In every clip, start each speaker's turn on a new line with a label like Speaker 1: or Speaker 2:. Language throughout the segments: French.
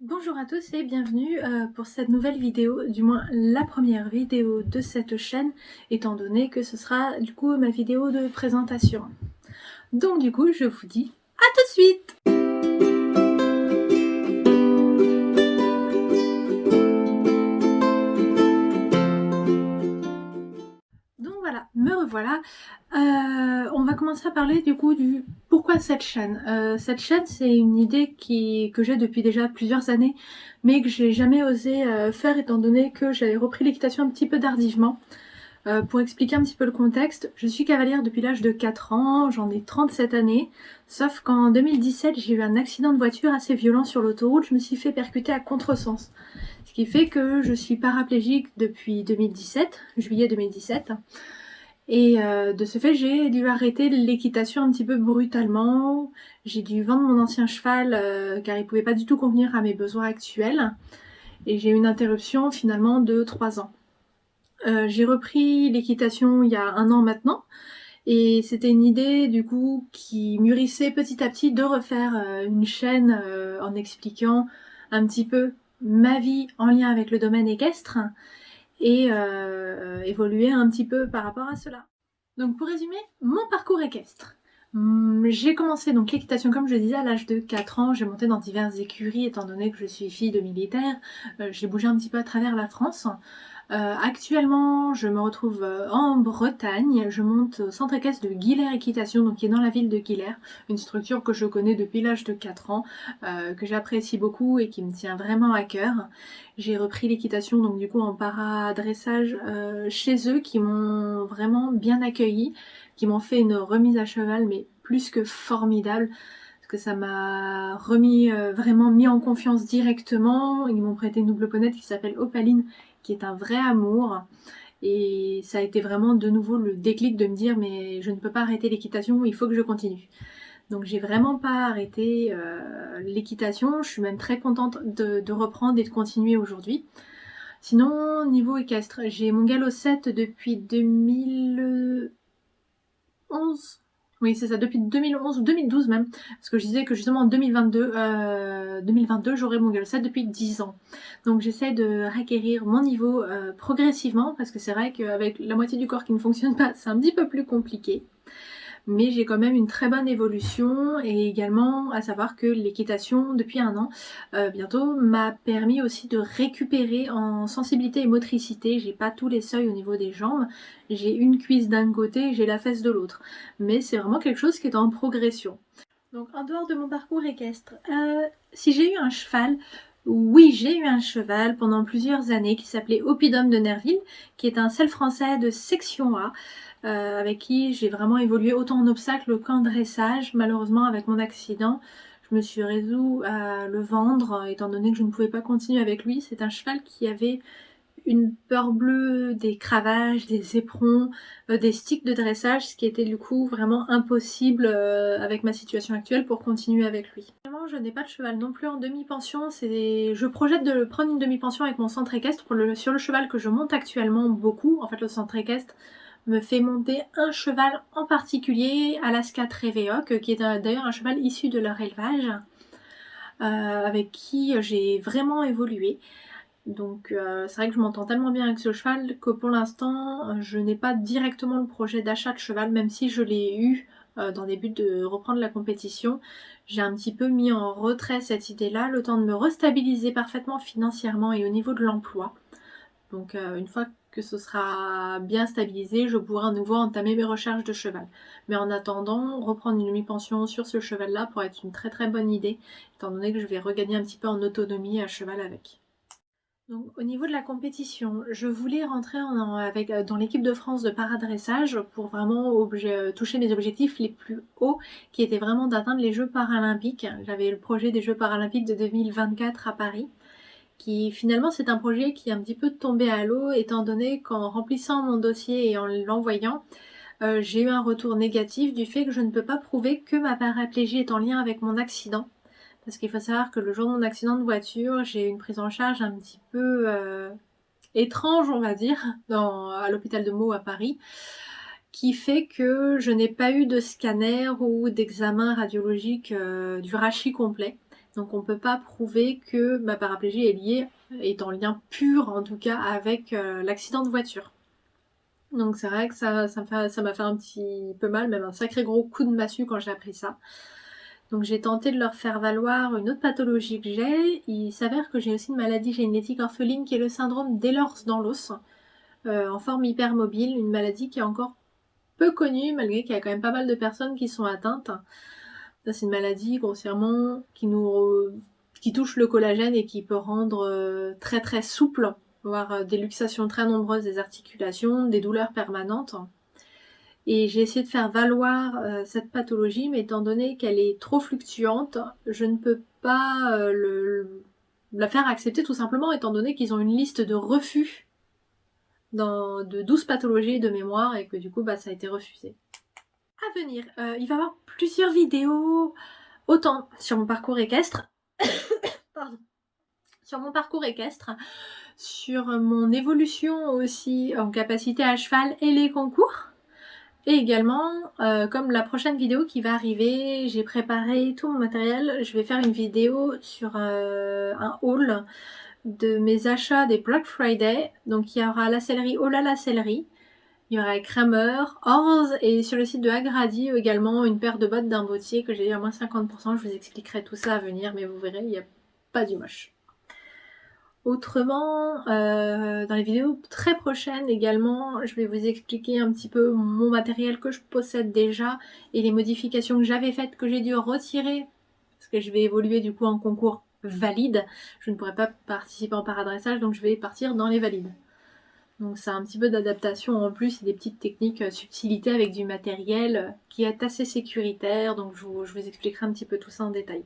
Speaker 1: Bonjour à tous et bienvenue pour cette nouvelle vidéo, du moins la première vidéo de cette chaîne, étant donné que ce sera du coup ma vidéo de présentation. Donc du coup, je vous dis à tout de suite! Donc voilà, me revoilà. On va commencer à parler du coup du pourquoi cette chaîne. Cette chaîne, c'est une idée que j'ai depuis déjà plusieurs années, mais que j'ai jamais osé faire étant donné que j'avais repris l'équitation un petit peu tardivement. Pour expliquer un petit peu le contexte, je suis cavalière depuis l'âge de 4 ans, j'en ai 37 années, sauf qu'en 2017 j'ai eu un accident de voiture assez violent sur l'autoroute, je me suis fait percuter à contresens. Ce qui fait que je suis paraplégique depuis 2017, juillet 2017. Et de ce fait, j'ai dû arrêter l'équitation un petit peu brutalement. J'ai dû vendre mon ancien cheval car il pouvait pas du tout convenir à mes besoins actuels. Et j'ai eu une interruption finalement de 3 ans. J'ai repris l'équitation il y a 1 an maintenant. Et c'était une idée du coup qui mûrissait petit à petit de refaire une chaîne en expliquant un petit peu ma vie en lien avec le domaine équestre et évoluer un petit peu par rapport à cela. Donc pour résumer, mon parcours équestre. J'ai commencé donc l'équitation comme je disais à l'âge de 4 ans, j'ai monté dans diverses écuries étant donné que je suis fille de militaire, j'ai bougé un petit peu à travers la France. Actuellement, je me retrouve en Bretagne. Je monte au centre équestre de Guilher Équitation, donc qui est dans la ville de Guilher, une structure que je connais depuis l'âge de 4 ans, que j'apprécie beaucoup et qui me tient vraiment à cœur. J'ai repris l'équitation donc du coup en paradressage chez eux, qui m'ont vraiment bien accueilli, qui m'ont fait une remise à cheval mais plus que formidable. Parce que ça m'a remis vraiment mis en confiance directement. Ils m'ont prêté une double ponette qui s'appelle Opaline, qui est un vrai amour. Et ça a été vraiment de nouveau le déclic de me dire mais je ne peux pas arrêter l'équitation, il faut que je continue. Donc j'ai vraiment pas arrêté l'équitation, je suis même très contente de reprendre et de continuer aujourd'hui. Sinon, niveau équestre, j'ai mon galop 7 depuis 2011. Oui, c'est ça, depuis 2011 ou 2012 même. Parce que je disais que justement en 2022 j'aurai mon galop 7 depuis 10 ans. Donc j'essaie de requérir mon niveau progressivement, parce que c'est vrai qu'avec la moitié du corps qui ne fonctionne pas, c'est un petit peu plus compliqué. Mais j'ai quand même une très bonne évolution, et également à savoir que l'équitation depuis 1 an bientôt m'a permis aussi de récupérer en sensibilité et motricité. J'ai pas tous les seuils au niveau des jambes, j'ai une cuisse d'un côté et j'ai la fesse de l'autre, mais c'est vraiment quelque chose qui est en progression. Donc en dehors de mon parcours équestre, si j'ai eu un cheval, oui, j'ai eu un cheval pendant plusieurs années qui s'appelait Oppidum de Nerville, qui est un selle français de section A, avec qui j'ai vraiment évolué autant en obstacle qu'en dressage. Malheureusement, avec mon accident, je me suis résout à le vendre, étant donné que je ne pouvais pas continuer avec lui. C'est un cheval qui avait une peur bleue, des cravages, des éperons, des sticks de dressage, ce qui était du coup vraiment impossible avec ma situation actuelle pour continuer avec lui. Vraiment, je n'ai pas de cheval non plus en demi-pension. Je projette de prendre une demi-pension avec mon centre équestre sur le cheval que je monte actuellement beaucoup. En fait, le centre équestre me fait monter un cheval en particulier, Alaska Treveok, qui est d'ailleurs un cheval issu de leur élevage, avec qui j'ai vraiment évolué. Donc c'est vrai que je m'entends tellement bien avec ce cheval que pour l'instant je n'ai pas directement le projet d'achat de cheval, même si je l'ai eu dans des buts de reprendre la compétition. J'ai un petit peu mis en retrait cette idée-là, le temps de me restabiliser parfaitement financièrement et au niveau de l'emploi. Donc une fois que ce sera bien stabilisé, je pourrai à nouveau entamer mes recherches de cheval. Mais en attendant, reprendre une demi-pension sur ce cheval-là pourrait être une très très bonne idée, étant donné que je vais regagner un petit peu en autonomie à cheval avec. Donc, au niveau de la compétition, je voulais rentrer dans l'équipe de France de paradressage pour vraiment toucher mes objectifs les plus hauts, qui étaient vraiment d'atteindre les Jeux paralympiques. J'avais le projet des Jeux paralympiques de 2024 à Paris, qui finalement c'est un projet qui est un petit peu tombé à l'eau, étant donné qu'en remplissant mon dossier et en l'envoyant, j'ai eu un retour négatif du fait que je ne peux pas prouver que ma paraplégie est en lien avec mon accident. Parce qu'il faut savoir que le jour de mon accident de voiture, j'ai eu une prise en charge un petit peu étrange, on va dire, à l'hôpital de Meaux à Paris, qui fait que je n'ai pas eu de scanner ou d'examen radiologique du rachis complet. Donc on ne peut pas prouver que ma paraplégie est en lien pur en tout cas avec l'accident de voiture. Donc c'est vrai que ça m'a fait un petit peu mal, même un sacré gros coup de massue quand j'ai appris ça. Donc j'ai tenté de leur faire valoir une autre pathologie que j'ai. Il s'avère que j'ai aussi une maladie génétique orpheline qui est le syndrome d'Ehlers dans l'os, en forme hypermobile, une maladie qui est encore peu connue malgré qu'il y a quand même pas mal de personnes qui sont atteintes. C'est une maladie grossièrement qui touche le collagène et qui peut rendre très très souple, voire des luxations très nombreuses des articulations, des douleurs permanentes. Et j'ai essayé de faire valoir cette pathologie, mais étant donné qu'elle est trop fluctuante, je ne peux pas la faire accepter tout simplement, étant donné qu'ils ont une liste de refus de 12 pathologies de mémoire et que du coup ça a été refusé. À venir, il va y avoir plusieurs vidéos, autant sur mon parcours équestre, pardon, sur mon parcours équestre, sur mon évolution aussi en capacité à cheval et les concours. Et également, comme la prochaine vidéo qui va arriver, j'ai préparé tout mon matériel. Je vais faire une vidéo sur un haul de mes achats des Black Friday. Donc il y aura la sellerie, oh là la sellerie. Il y aura Kramer, Orz et sur le site de Agradi également une paire de bottes d'un bottier que j'ai eu à moins 50%. Je vous expliquerai tout ça à venir, mais vous verrez, il n'y a pas du moche. Autrement, dans les vidéos très prochaines également, je vais vous expliquer un petit peu mon matériel que je possède déjà et les modifications que j'avais faites, que j'ai dû retirer, parce que je vais évoluer du coup en concours valide. Je ne pourrai pas participer en paradressage, donc je vais partir dans les valides. Donc c'est un petit peu d'adaptation en plus et des petites techniques subtilités avec du matériel qui est assez sécuritaire, donc je vous expliquerai un petit peu tout ça en détail.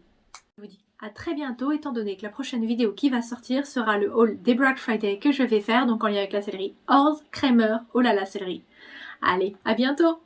Speaker 1: Je vous dis à très bientôt, étant donné que la prochaine vidéo qui va sortir sera le haul des Black Friday que je vais faire, donc en lien avec la sellerie Orz, Kramer, oh là la sellerie. Allez, à bientôt!